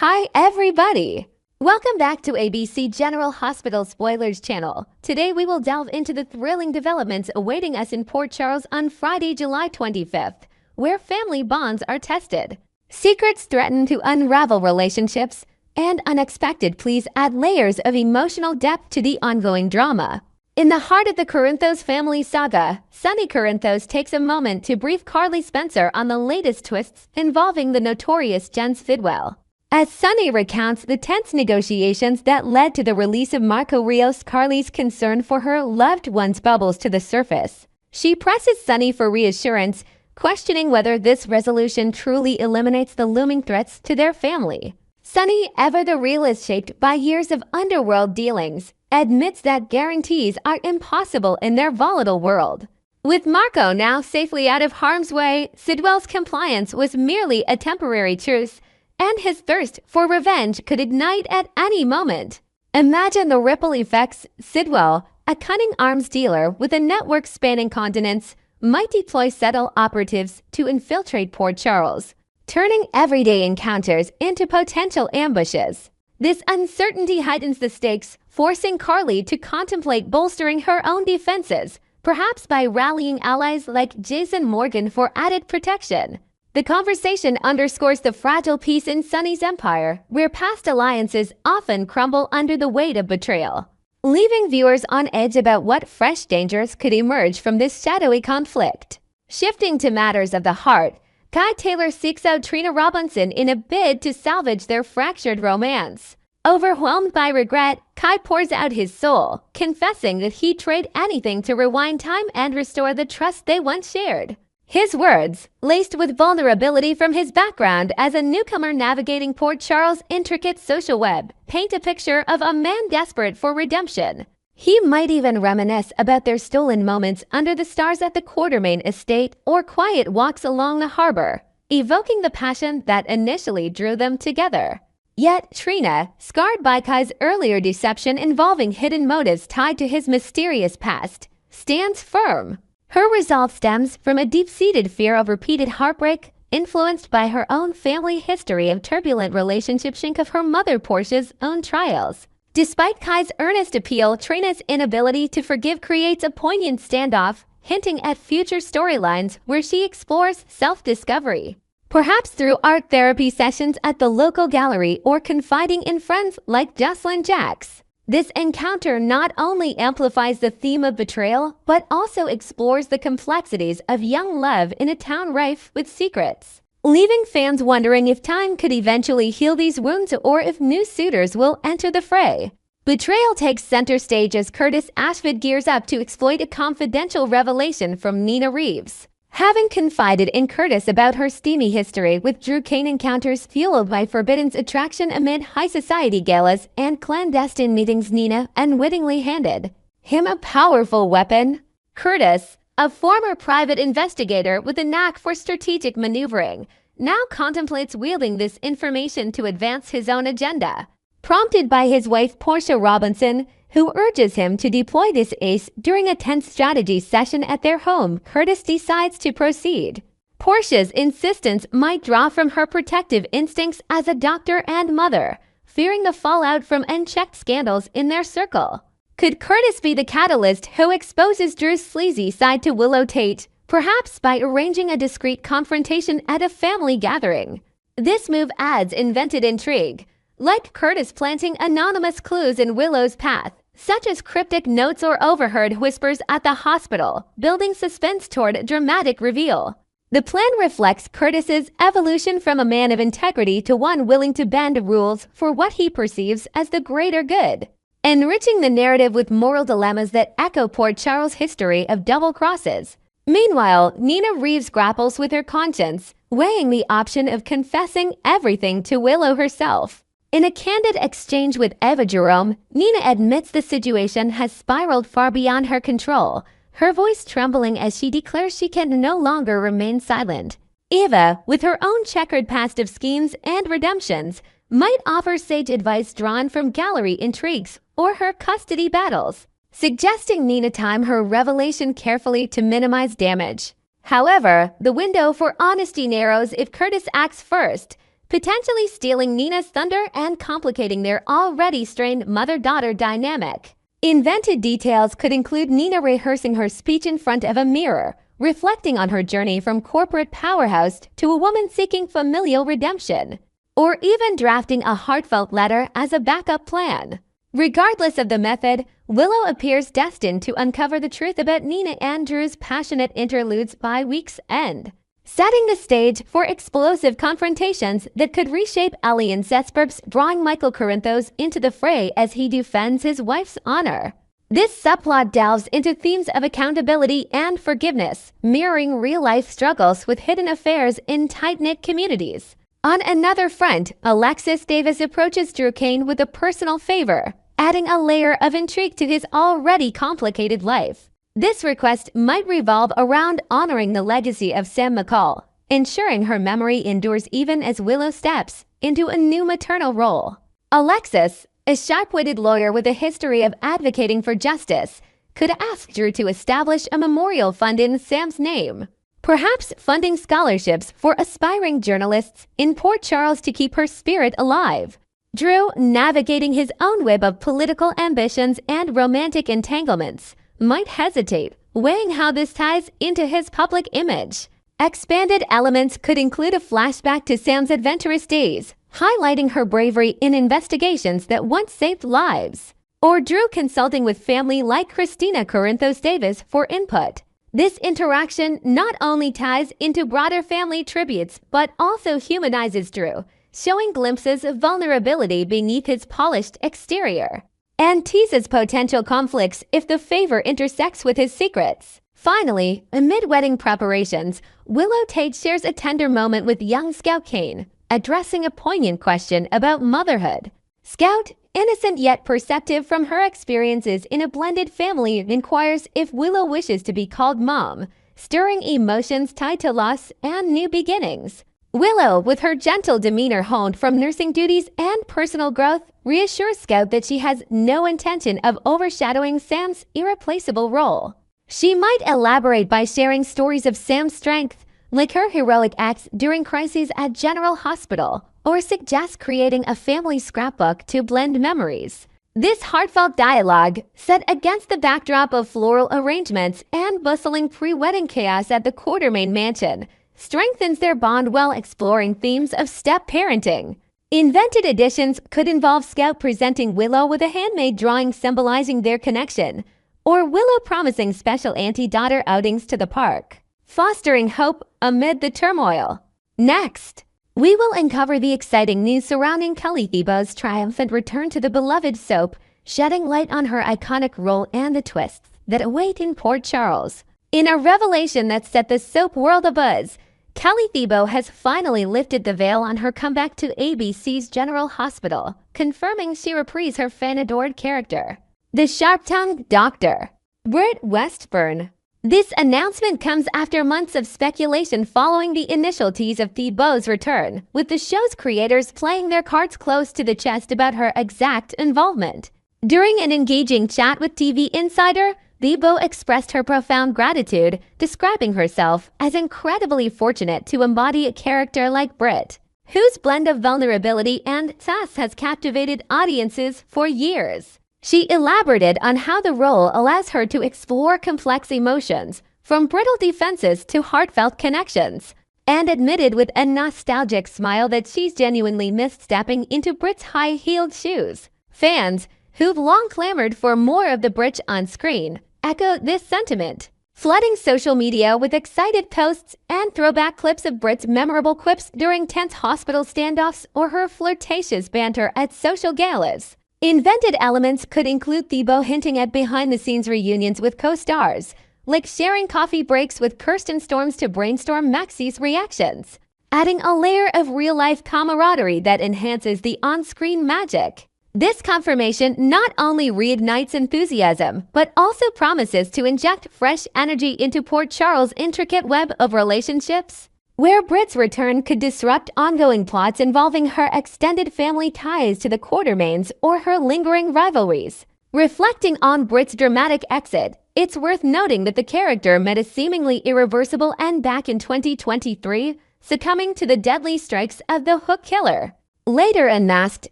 Hi everybody! Welcome back to ABC General Hospital Spoilers channel. Today we will delve into the thrilling developments awaiting us in Port Charles on Friday, July 25th, where family bonds are tested. Secrets threaten to unravel relationships, and unexpected pleas add layers of emotional depth to the ongoing drama. In the heart of the Corinthos family saga, Sonny Corinthos takes a moment to brief Carly Spencer on the latest twists involving the notorious Jens Fidwell. As Sonny recounts the tense negotiations that led to the release of Marco Rios, Carly's concern for her loved ones bubbles to the surface. She presses Sonny for reassurance, questioning whether this resolution truly eliminates the looming threats to their family. Sonny, ever the realist shaped by years of underworld dealings, admits that guarantees are impossible in their volatile world. With Marco now safely out of harm's way, Sidwell's compliance was merely a temporary truce, and his thirst for revenge could ignite at any moment. Imagine the ripple effects. Sidwell, a cunning arms dealer with a network spanning continents, might deploy subtle operatives to infiltrate Port Charles, turning everyday encounters into potential ambushes. This uncertainty heightens the stakes, forcing Carly to contemplate bolstering her own defenses, perhaps by rallying allies like Jason Morgan for added protection. The conversation underscores the fragile peace in Sonny's empire, where past alliances often crumble under the weight of betrayal, leaving viewers on edge about what fresh dangers could emerge from this shadowy conflict. Shifting to matters of the heart, Kai Taylor seeks out Trina Robinson in a bid to salvage their fractured romance. Overwhelmed by regret, Kai pours out his soul, confessing that he'd trade anything to rewind time and restore the trust they once shared. His words, laced with vulnerability from his background as a newcomer navigating Port Charles' intricate social web, paint a picture of a man desperate for redemption. He might even reminisce about their stolen moments under the stars at the Quartermain estate or quiet walks along the harbor, evoking the passion that initially drew them together. Yet Trina, scarred by Kai's earlier deception involving hidden motives tied to his mysterious past, stands firm. Her resolve stems from a deep-seated fear of repeated heartbreak, influenced by her own family history of turbulent relationships and of her mother Portia's own trials. Despite Kai's earnest appeal, Trina's inability to forgive creates a poignant standoff, hinting at future storylines where she explores self-discovery. Perhaps through art therapy sessions at the local gallery or confiding in friends like Jocelyn Jacks. This encounter not only amplifies the theme of betrayal, but also explores the complexities of young love in a town rife with secrets, leaving fans wondering if time could eventually heal these wounds or if new suitors will enter the fray. Betrayal takes center stage as Curtis Ashford gears up to exploit a confidential revelation from Nina Reeves. Having confided in Curtis about her steamy history with Drew Kane encounters fueled by Forbidden's attraction amid high society galas and clandestine meetings, Nina unwittingly handed him a powerful weapon. Curtis, a former private investigator with a knack for strategic maneuvering, now contemplates wielding this information to advance his own agenda. Prompted by his wife Portia Robinson, who urges him to deploy this ace during a tense strategy session at their home, Curtis decides to proceed. Portia's insistence might draw from her protective instincts as a doctor and mother, fearing the fallout from unchecked scandals in their circle. Could Curtis be the catalyst who exposes Drew's sleazy side to Willow Tate, perhaps by arranging a discreet confrontation at a family gathering? This move adds invented intrigue, like Curtis planting anonymous clues in Willow's path, such as cryptic notes or overheard whispers at the hospital, building suspense toward a dramatic reveal. The plan reflects Curtis's evolution from a man of integrity to one willing to bend rules for what he perceives as the greater good, enriching the narrative with moral dilemmas that echo Port Charles' history of double crosses. Meanwhile, Nina Reeves grapples with her conscience, weighing the option of confessing everything to Willow herself. In a candid exchange with Eva Jerome, Nina admits the situation has spiraled far beyond her control, her voice trembling as she declares she can no longer remain silent. Eva, with her own checkered past of schemes and redemptions, might offer sage advice drawn from gallery intrigues or her custody battles, suggesting Nina time her revelation carefully to minimize damage. However, the window for honesty narrows if Curtis acts first, potentially stealing Nina's thunder and complicating their already strained mother-daughter dynamic. Invented details could include Nina rehearsing her speech in front of a mirror, reflecting on her journey from corporate powerhouse to a woman seeking familial redemption, or even drafting a heartfelt letter as a backup plan. Regardless of the method, Willow appears destined to uncover the truth about Nina and Drew's passionate interludes by week's end, setting the stage for explosive confrontations that could reshape Ellie and Sethsburg's, drawing Michael Corinthos into the fray as he defends his wife's honor. This subplot delves into themes of accountability and forgiveness, mirroring real-life struggles with hidden affairs in tight-knit communities. On another front, Alexis Davis approaches Drew Kane with a personal favor, adding a layer of intrigue to his already complicated life. This request might revolve around honoring the legacy of Sam McCall, ensuring her memory endures even as Willow steps into a new maternal role. Alexis, a sharp-witted lawyer with a history of advocating for justice, could ask Drew to establish a memorial fund in Sam's name, perhaps funding scholarships for aspiring journalists in Port Charles to keep her spirit alive. Drew, navigating his own web of political ambitions and romantic entanglements, might hesitate, weighing how this ties into his public image. Expanded elements could include a flashback to Sam's adventurous days, highlighting her bravery in investigations that once saved lives, or Drew consulting with family like Christina Corinthos Davis for input. This interaction not only ties into broader family tributes, but also humanizes Drew, showing glimpses of vulnerability beneath his polished exterior, and teases potential conflicts if the favor intersects with his secrets. Finally, amid wedding preparations, Willow Tate shares a tender moment with young Scout Kane, addressing a poignant question about motherhood. Scout, innocent yet perceptive from her experiences in a blended family, inquires if Willow wishes to be called Mom, stirring emotions tied to loss and new beginnings. Willow, with her gentle demeanor honed from nursing duties and personal growth, reassures Scout that she has no intention of overshadowing Sam's irreplaceable role. She might elaborate by sharing stories of Sam's strength, like her heroic acts during crises at General Hospital, or suggest creating a family scrapbook to blend memories. This heartfelt dialogue, set against the backdrop of floral arrangements and bustling pre-wedding chaos at the Quartermain mansion, strengthens their bond while exploring themes of step-parenting. Invented additions could involve Scout presenting Willow with a handmade drawing symbolizing their connection, or Willow promising special auntie-daughter outings to the park, fostering hope amid the turmoil. Next, we will uncover the exciting news surrounding Kelly Thiebaud's triumphant return to the beloved soap, shedding light on her iconic role and the twists that await in Port Charles. In a revelation that set the soap world abuzz, Kelly Thiebaud has finally lifted the veil on her comeback to ABC's General Hospital, confirming she reprised her fan-adored character, the sharp-tongued doctor, Britt Westbourne. This announcement comes after months of speculation following the initial tease of Thiebaud's return, with the show's creators playing their cards close to the chest about her exact involvement. During an engaging chat with TV Insider, Thiebaud expressed her profound gratitude, describing herself as incredibly fortunate to embody a character like Britt, whose blend of vulnerability and sass has captivated audiences for years. She elaborated on how the role allows her to explore complex emotions, from brittle defenses to heartfelt connections, and admitted with a nostalgic smile that she's genuinely missed stepping into Britt's high-heeled shoes. Fans, who've long clamored for more of the Britt on screen, echo this sentiment, flooding social media with excited posts and throwback clips of Britt's memorable quips during tense hospital standoffs or her flirtatious banter at social galas. Invented elements could include Thiebaud hinting at behind-the-scenes reunions with co-stars, like sharing coffee breaks with Kirsten Storms to brainstorm Maxi's reactions, adding a layer of real-life camaraderie that enhances the on-screen magic. This confirmation not only reignites enthusiasm, but also promises to inject fresh energy into Port Charles' intricate web of relationships, where Britt's return could disrupt ongoing plots involving her extended family ties to the Quartermains or her lingering rivalries. Reflecting on Britt's dramatic exit, it's worth noting that the character met a seemingly irreversible end back in 2023, succumbing to the deadly strikes of the Hook Killer, later unmasked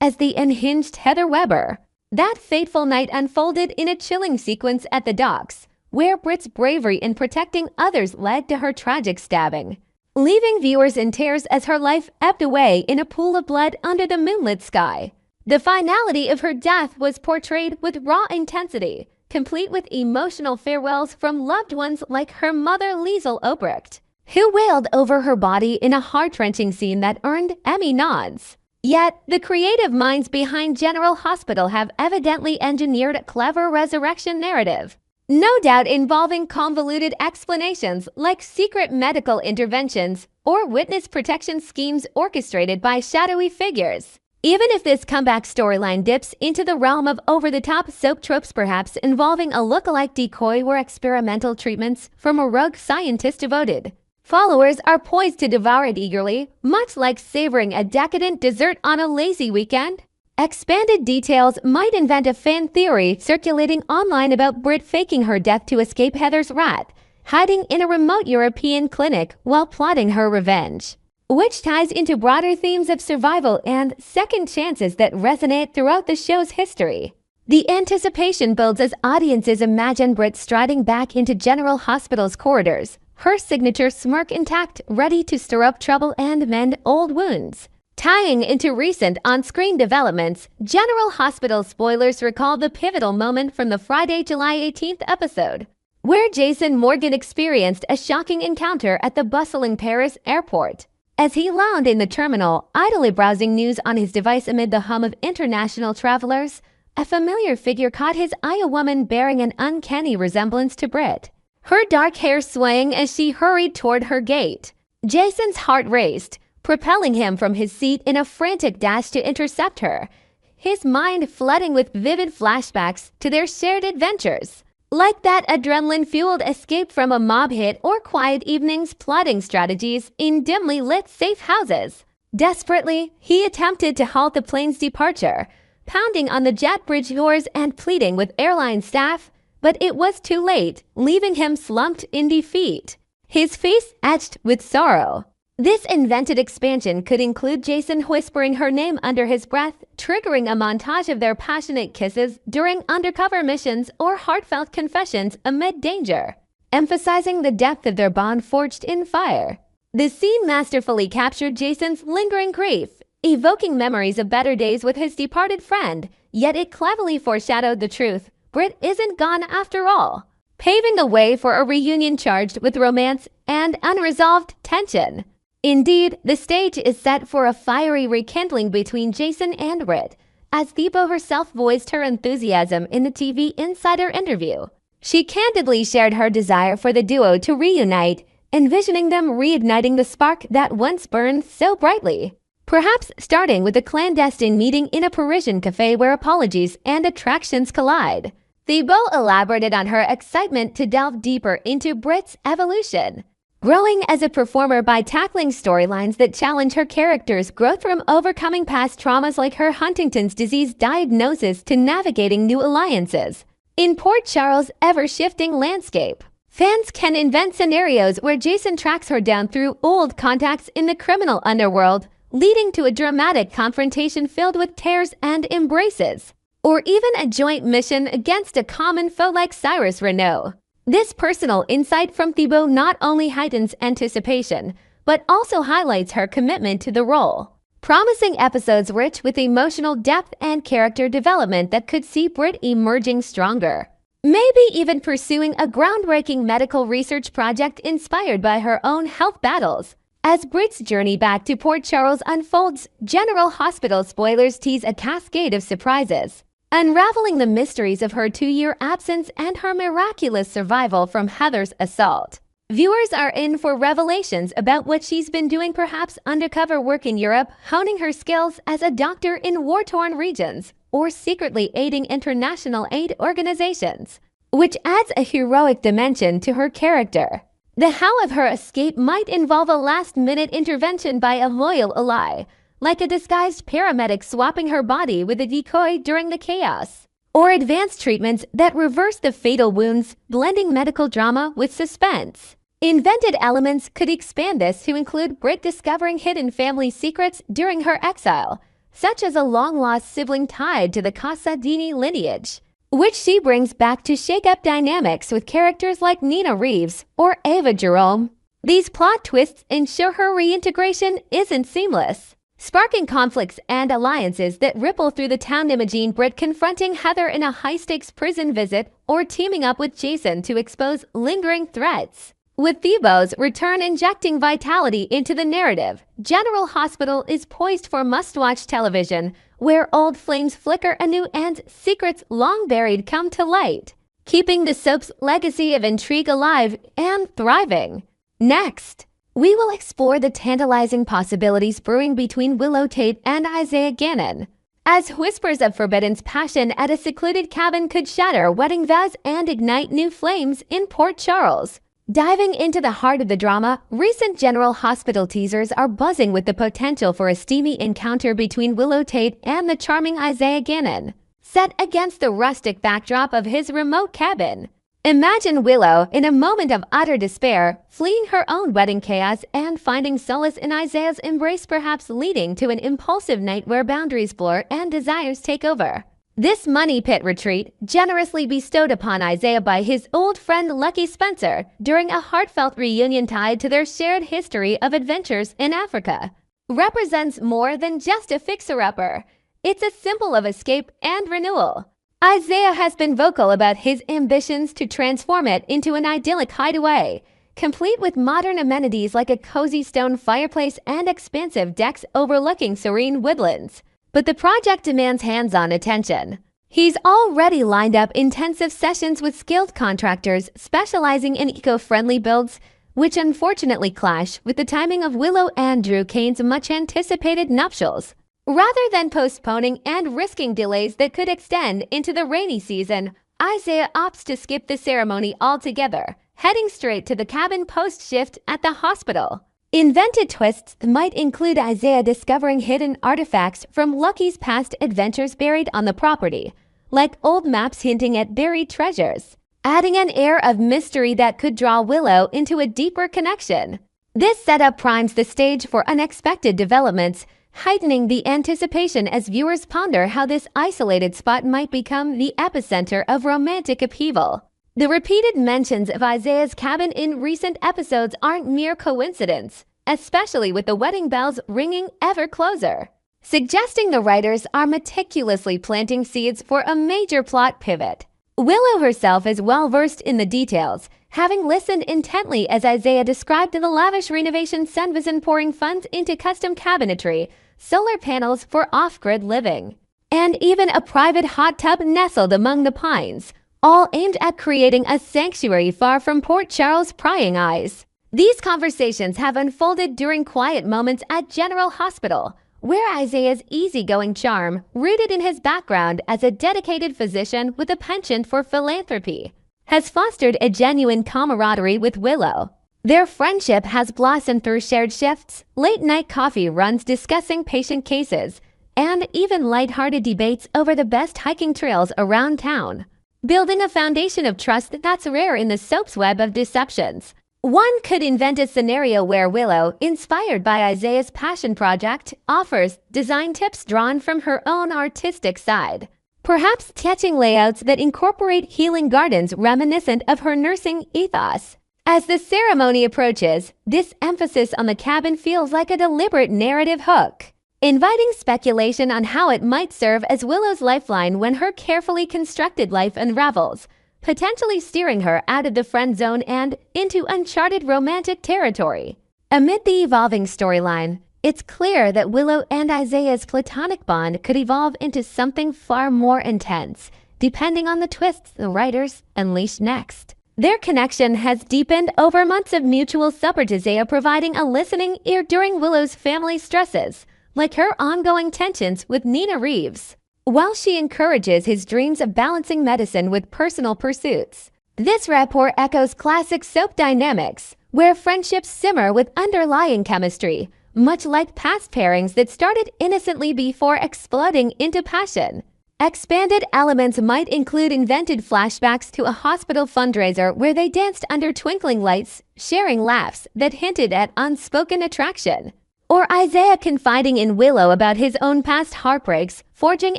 as the unhinged Heather Weber. That fateful night unfolded in a chilling sequence at the docks, where Britt's bravery in protecting others led to her tragic stabbing, leaving viewers in tears as her life ebbed away in a pool of blood under the moonlit sky. The finality of her death was portrayed with raw intensity, complete with emotional farewells from loved ones like her mother Liesl Obrecht, who wailed over her body in a heart-wrenching scene that earned Emmy nods. Yet, the creative minds behind General Hospital have evidently engineered a clever resurrection narrative, no doubt involving convoluted explanations like secret medical interventions or witness protection schemes orchestrated by shadowy figures. Even if this comeback storyline dips into the realm of over-the-top soap tropes, perhaps involving a look-alike decoy or experimental treatments from a rogue scientist devoted, followers are poised to devour it eagerly, much like savoring a decadent dessert on a lazy weekend. Expanded details might invent a fan theory circulating online about Britt faking her death to escape Heather's wrath, hiding in a remote European clinic while plotting her revenge, which ties into broader themes of survival and second chances that resonate throughout the show's history. The anticipation builds as audiences imagine Britt striding back into General Hospital's corridors, her signature smirk intact, ready to stir up trouble and mend old wounds. Tying into recent on-screen developments, General Hospital spoilers recall the pivotal moment from the Friday, July 18th episode, where Jason Morgan experienced a shocking encounter at the bustling Paris airport. As he lounged in the terminal, idly browsing news on his device amid the hum of international travelers, a familiar figure caught his eye, a woman bearing an uncanny resemblance to Britt, her dark hair swaying as she hurried toward her gate. Jason's heart raced, propelling him from his seat in a frantic dash to intercept her, his mind flooding with vivid flashbacks to their shared adventures. Like that adrenaline-fueled escape from a mob hit or quiet evenings plotting strategies in dimly lit safe houses. Desperately, he attempted to halt the plane's departure, pounding on the jet bridge doors and pleading with airline staff, but it was too late, leaving him slumped in defeat, his face etched with sorrow. This invented expansion could include Jason whispering her name under his breath, triggering a montage of their passionate kisses during undercover missions or heartfelt confessions amid danger, emphasizing the depth of their bond forged in fire. The scene masterfully captured Jason's lingering grief, evoking memories of better days with his departed friend, yet it cleverly foreshadowed the truth: Britt isn't gone after all, paving the way for a reunion charged with romance and unresolved tension. Indeed, the stage is set for a fiery rekindling between Jason and Britt, as Thibault herself voiced her enthusiasm in the TV Insider interview. She candidly shared her desire for the duo to reunite, envisioning them reigniting the spark that once burned so brightly, perhaps starting with a clandestine meeting in a Parisian cafe where apologies and attractions collide. Thibault elaborated on her excitement to delve deeper into Britt's evolution, growing as a performer by tackling storylines that challenge her character's growth, from overcoming past traumas like her Huntington's disease diagnosis to navigating new alliances in Port Charles' ever-shifting landscape. Fans can invent scenarios where Jason tracks her down through old contacts in the criminal underworld, leading to a dramatic confrontation filled with tears and embraces, or even a joint mission against a common foe like Cyrus Renaud. This personal insight from Thibault not only heightens anticipation, but also highlights her commitment to the role, promising episodes rich with emotional depth and character development that could see Britt emerging stronger, maybe even pursuing a groundbreaking medical research project inspired by her own health battles. As Britt's journey back to Port Charles unfolds, General Hospital spoilers tease a cascade of surprises, unraveling the mysteries of her 2-year absence and her miraculous survival from Heather's assault. Viewers are in for revelations about what she's been doing, perhaps undercover work in Europe, honing her skills as a doctor in war-torn regions, or secretly aiding international aid organizations, which adds a heroic dimension to her character. The how of her escape might involve a last-minute intervention by a loyal ally, like a disguised paramedic swapping her body with a decoy during the chaos, or advanced treatments that reverse the fatal wounds, blending medical drama with suspense. Invented elements could expand this to include Britt discovering hidden family secrets during her exile, such as a long-lost sibling tied to the Casadini lineage, which she brings back to shake up dynamics with characters like Nina Reeves or Ava Jerome. These plot twists ensure her reintegration isn't seamless, sparking conflicts and alliances that ripple through the town. Imagine Britt confronting Heather in a high-stakes prison visit or teaming up with Jason to expose lingering threats. With Phoebe's return injecting vitality into the narrative, General Hospital is poised for must-watch television, where old flames flicker anew and secrets long buried come to light, keeping the soap's legacy of intrigue alive and thriving. Next, we will explore the tantalizing possibilities brewing between Willow Tate and Isaiah Gannon, as whispers of forbidden passion at a secluded cabin could shatter wedding vows and ignite new flames in Port Charles. Diving into the heart of the drama, recent General Hospital teasers are buzzing with the potential for a steamy encounter between Willow Tate and the charming Isaiah Gannon, set against the rustic backdrop of his remote cabin. Imagine Willow, in a moment of utter despair, fleeing her own wedding chaos and finding solace in Isaiah's embrace, perhaps leading to an impulsive night where boundaries blur and desires take over. This money pit retreat, generously bestowed upon Isaiah by his old friend Lucky Spencer during a heartfelt reunion tied to their shared history of adventures in Africa, represents more than just a fixer-upper. It's a symbol of escape and renewal. Isaiah has been vocal about his ambitions to transform it into an idyllic hideaway, complete with modern amenities like a cozy stone fireplace and expansive decks overlooking serene woodlands. But the project demands hands-on attention. He's already lined up intensive sessions with skilled contractors specializing in eco-friendly builds, which unfortunately clash with the timing of Willow and Drew Kane's much-anticipated nuptials. Rather than postponing and risking delays that could extend into the rainy season, Isaiah opts to skip the ceremony altogether, heading straight to the cabin post-shift at the hospital. Invented twists might include Isaiah discovering hidden artifacts from Lucky's past adventures buried on the property, like old maps hinting at buried treasures, adding an air of mystery that could draw Willow into a deeper connection. This setup primes the stage for unexpected developments, heightening the anticipation as viewers ponder how this isolated spot might become the epicenter of romantic upheaval. The repeated mentions of Isaiah's cabin in recent episodes aren't mere coincidence, especially with the wedding bells ringing ever closer, suggesting the writers are meticulously planting seeds for a major plot pivot. Willow herself is well versed in the details, having listened intently as Isaiah described the lavish renovation Sun was pouring funds into custom cabinetry, solar panels for off-grid living, and even a private hot tub nestled among the pines, all aimed at creating a sanctuary far from Port Charles' prying eyes. These conversations have unfolded during quiet moments at General Hospital, where Isaiah's easygoing charm, rooted in his background as a dedicated physician with a penchant for philanthropy, has fostered a genuine camaraderie with Willow. Their friendship has blossomed through shared shifts, late-night coffee runs discussing patient cases, and even lighthearted debates over the best hiking trails around town, building a foundation of trust that's rare in the soap's web of deceptions. One could invent a scenario where Willow, inspired by Isaiah's passion project, offers design tips drawn from her own artistic side, perhaps sketching layouts that incorporate healing gardens reminiscent of her nursing ethos. As the ceremony approaches, this emphasis on the cabin feels like a deliberate narrative hook, inviting speculation on how it might serve as Willow's lifeline when her carefully constructed life unravels, potentially steering her out of the friend zone and into uncharted romantic territory. Amid the evolving storyline, it's clear that Willow and Isaiah's platonic bond could evolve into something far more intense, depending on the twists the writers unleash next. Their connection has deepened over months of mutual support, Isaiah providing a listening ear during Willow's family stresses, like her ongoing tensions with Nina Reeves, while she encourages his dreams of balancing medicine with personal pursuits. This rapport echoes classic soap dynamics, where friendships simmer with underlying chemistry, much like past pairings that started innocently before exploding into passion. Expanded elements might include invented flashbacks to a hospital fundraiser where they danced under twinkling lights, sharing laughs that hinted at unspoken attraction. Or Isaiah confiding in Willow about his own past heartbreaks, forging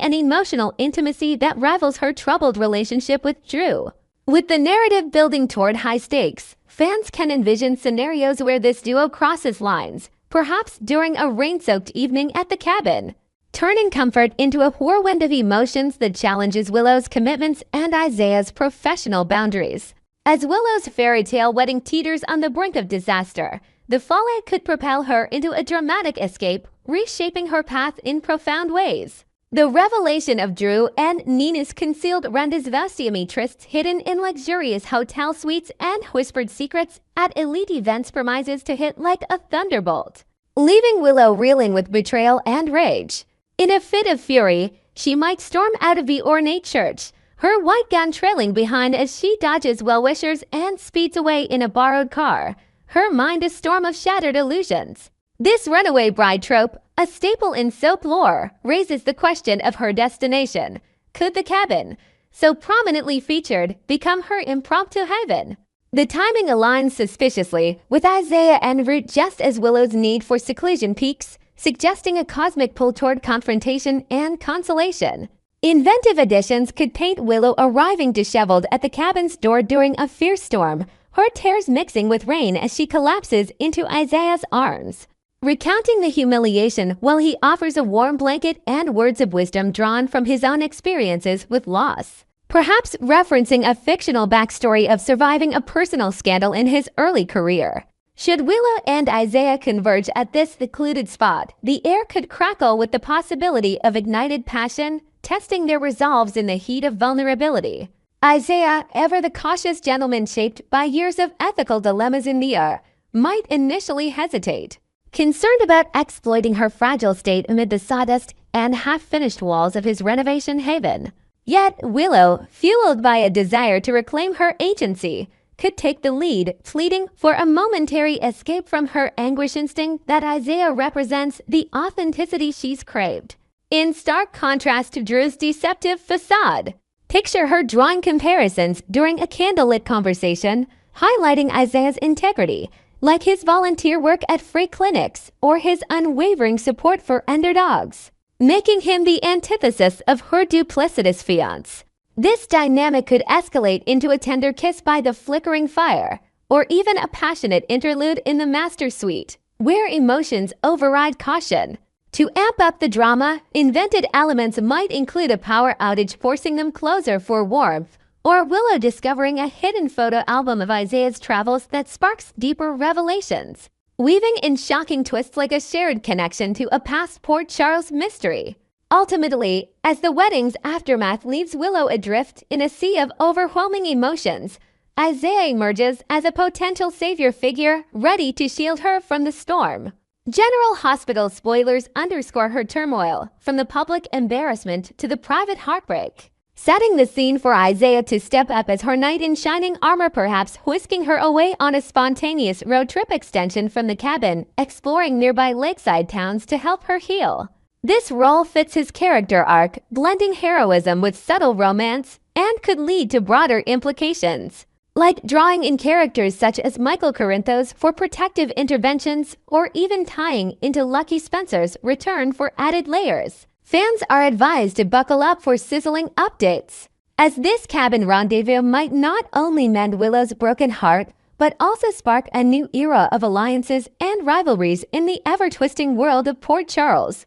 an emotional intimacy that rivals her troubled relationship with Drew. With the narrative building toward high stakes, fans can envision scenarios where this duo crosses lines, perhaps during a rain-soaked evening at the cabin, turning comfort into a whirlwind of emotions that challenges Willow's commitments and Isaiah's professional boundaries. As Willow's fairy tale wedding teeters on the brink of disaster, the fallout could propel her into a dramatic escape, reshaping her path in profound ways. The revelation of Drew and Nina's concealed rendezvous trysts hidden in luxurious hotel suites and whispered secrets at elite events promises to hit like a thunderbolt, leaving Willow reeling with betrayal and rage. In a fit of fury, she might storm out of the ornate church, her white gown trailing behind as she dodges well-wishers and speeds away in a borrowed car, her mind a storm of shattered illusions. This runaway bride trope, a staple in soap lore, raises the question of her destination. Could the cabin, so prominently featured, become her impromptu haven? The timing aligns suspiciously, with Isaiah en route just as Willow's need for seclusion peaks, suggesting a cosmic pull toward confrontation and consolation. Inventive additions could paint Willow arriving disheveled at the cabin's door during a fierce storm, her tears mixing with rain as she collapses into Isaiah's arms, recounting the humiliation while he offers a warm blanket and words of wisdom drawn from his own experiences with loss, perhaps referencing a fictional backstory of surviving a personal scandal in his early career. Should Willow and Isaiah converge at this secluded spot, the air could crackle with the possibility of ignited passion, testing their resolves in the heat of vulnerability. Isaiah, ever the cautious gentleman shaped by years of ethical dilemmas in the air, might initially hesitate, concerned about exploiting her fragile state amid the sawdust and half-finished walls of his renovation haven. Yet Willow, fueled by a desire to reclaim her agency, could take the lead, pleading for a momentary escape from her anguish instinct that Isaiah represents the authenticity she's craved. In stark contrast to Drew's deceptive facade, picture her drawing comparisons during a candlelit conversation, highlighting Isaiah's integrity, like his volunteer work at free clinics or his unwavering support for underdogs, making him the antithesis of her duplicitous fiancé. This dynamic could escalate into a tender kiss by the flickering fire, or even a passionate interlude in the master suite, where emotions override caution. To amp up the drama, invented elements might include a power outage forcing them closer for warmth, or Willow discovering a hidden photo album of Isaiah's travels that sparks deeper revelations, weaving in shocking twists like a shared connection to a past Port Charles mystery. Ultimately, as the wedding's aftermath leaves Willow adrift in a sea of overwhelming emotions, Isaiah emerges as a potential savior figure ready to shield her from the storm. General Hospital spoilers underscore her turmoil, from the public embarrassment to the private heartbreak, setting the scene for Isaiah to step up as her knight in shining armor, perhaps whisking her away on a spontaneous road trip extension from the cabin, exploring nearby lakeside towns to help her heal. This role fits his character arc, blending heroism with subtle romance, and could lead to broader implications, like drawing in characters such as Michael Corinthos for protective interventions, or even tying into Lucky Spencer's return for added layers. Fans are advised to buckle up for sizzling updates, as this cabin rendezvous might not only mend Willow's broken heart, but also spark a new era of alliances and rivalries in the ever-twisting world of Port Charles.